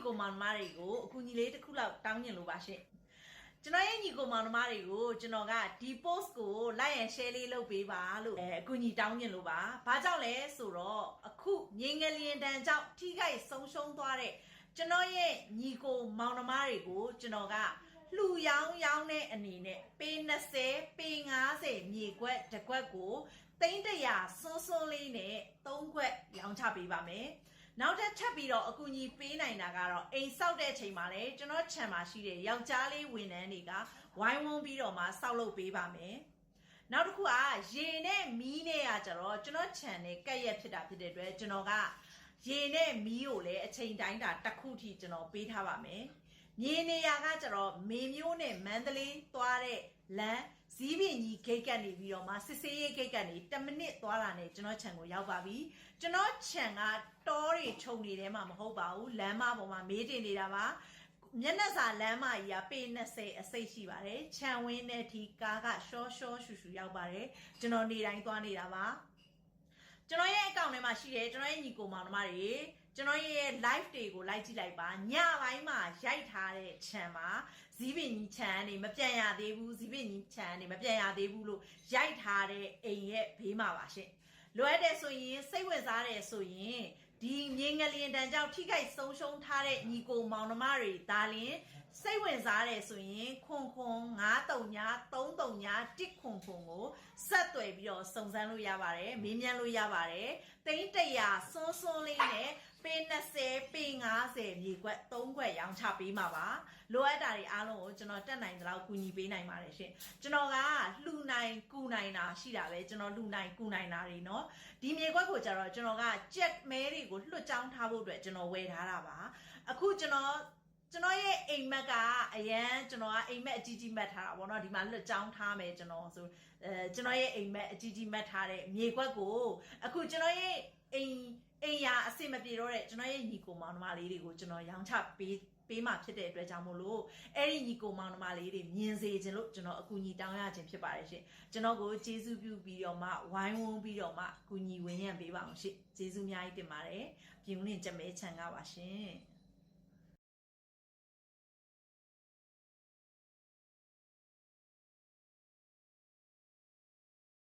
ကိုမောင်နှမတွေကိုအကူအညီလေးတစ်ခုလောက်တောင်းညင်လို့ပါရှင်ကျွန်တော်ရဲ့ညီကိုမောင်နှမတွေကိုကျွန်တော်ကဒီ post ကို like and share လေးလုပ်ပေးပါလို့အကူအညီတောင်းညင်လို့ပါဘာကြောင့်လဲဆိုတော့အခုငင်းငလျင်တန်ကြောင့်ထိခိုက်ဆုံးရှုံးသွားတဲ့ကျွန်တော်ရဲ့ညီကိုမောင်နှမတွေကိုကျွန်တော်ကလှူရောင်းတဲ့အနေနဲ့ပေ20ပေ50မြေကွက်တစ်ကွက်ကို300စွန်းလေးနဲ့3ခွက်ရောင်းချပေးပါမယ်နောက်ထပ်ပြီးတော့အကူအညီပေးနိုင်တာကတော့အိမ်ဆောက်တဲ့အချိန်မှာလည်းကျွန်တော်ခြံမှာရှိတဲ့ယောက်ျားလေးဝန်ထမ်းတွေကဝိုင်းဝန်းပြီးတော့မှဆောက်လုပ်ပေးပါမယ်နောက်တစ်ခုကရေနဲ့မီးနဲ့ကကြတော့ကျွန်တော်ခြံနဲ့ကက်ရက်ဖြစ်တာဖြစ်တဲ့အတွက်ကျွန်တော်ကရေနဲ့မီးကိုလည်းအချိန်တိုင်းတာတစ်ခုထိကျွန်တော်ပေးထားပါမယ်မြေနေရာကကျတော့မေမျိုးနဲ့မန္တလေးသွားတဲ့လမ်းဇီးပင်ကြီးဂိတ်ကနေပြီးတော့မှစစ်စေးရေးဂိတ်ကနေ10မိနစ်သွားတာနဲ့ကျွန်တော်ခြံကိုရောက်ပါပြီကျွန်တော်ခြံကတောတွေခြုံနေတယ်မှမဟုတ်ပါဘူးလမ်းမပေါ်မှာမေးတင်နေတာပါမျက်နှာစာလမ်းမကြီးကပေ20အစိတ်ရှိပါတယ်ခြံဝင်းနဲ့ဒီကားကရှောရှူရောက်ပါတယ်ကျွန်တော်နေတိုင်းသွားနေတာပါကျွန်တော်ရဲ့အကောင့်ထဲမှာရှိတယ်ကျွန်တော်ရဲ့ညီကိုမောင်နှမတွေကျွန်တော်ရဲ့ live တွေကိုလိုက်ကြည့်လိုက်ပါညပိုင်းမှာရိုက်ထားတဲ့ခြံမှာဇီးပင်ကြီးခြံကနေမပြန်ရသေးဘူးဇီးပင်ကြီးခြံကနေမပြန်ရသေးဘူးလို့ရိုက်ထားတဲ့အိမ်ရဲ့ဘေးမှာပါရှင်လိုအပ်တယ်ဆိုရင်စိတ်ဝင်စားတယ်ဆိုရင်ဒီမြေငလျင်တန်ကြောင့်ထိခိုက်ဆုံးရှုံးထားတဲ့ညီကိုမောင်နှမတွေဒါလင်စိတ်ဝင်စားတယ်ဆိုရင်ခွန်93933ကိုဆက်သွယ်ပြီးတော့စုံစမ်းလို့ရပါတယ်မေးမြန်းလို့ရပါတယ်300စွန်းလေးနဲ့ပေ20ပေ50မြေကွက်3ခွက်ရောင်းချပေးမှာပါလိုအပ်တာတွေအားလုံးကိုကျွန်တော်တက်နိုင်သလောက်ကူညီပေးနိုင်ပါတယ်ရှင်ကျွန်တော်ကလှူနိုင်ကူနိုင်တာရှိတာပဲကျွန်တော်လှူနိုင်ကူနိုင်တာတွေเนาะဒီမြေကွက်ကိုကျတော့ကျွန်တော်ကကြက်မဲတွေကိုလွှတ်ကြောင်းထားဖို့အတွက်ကျွန်တော်ဝယ်ထားတာပါအခုကျွန်တော်ရဲ့အိမ်မက်ကအရန်ကျွန်တော်ကအိမ်မက်အကြီးကြီးမက်ထားတာပေါ့နော်ဒီမှာလွတ်ကြောင်းထားမယ်ကျွန်တော်ဆိုကျွန်တော်ရဲ့အိမ်မက်အကြီးကြီးမက်ထားတဲ့မြေကွက်ကိုအခုကျွန်တော်ရဲ့အိမ်ရာအဆင်မပြေတော့တဲ့ကျွန်တော်ရဲ့ညီကိုမောင်နှမလေးတွေကိုကျွန်တော်ရောင်းချပေးမှဖြစ်တဲ့အတွက်ကြောင့်မို့လို့အဲ့ဒီညီကိုမောင်နှမလေးတွေမြင်စေခြင်းလို့ကျွန်တော်အကူအညီတောင်းရခြင်းဖြစ်ပါတယ်ရှင်ကျွန်တော်ကိုကျေးဇူးပြုပြီးတော့မှဝိုင်းဝန်းပြီးတော့မှအကူအညီဝင်ရပေးပါအောင်ရှင်ကျေးဇူးအများကြီးတင်ပါတယ်ပြင်ဦးလင်ကြက်မဲချန်ကပါရှင်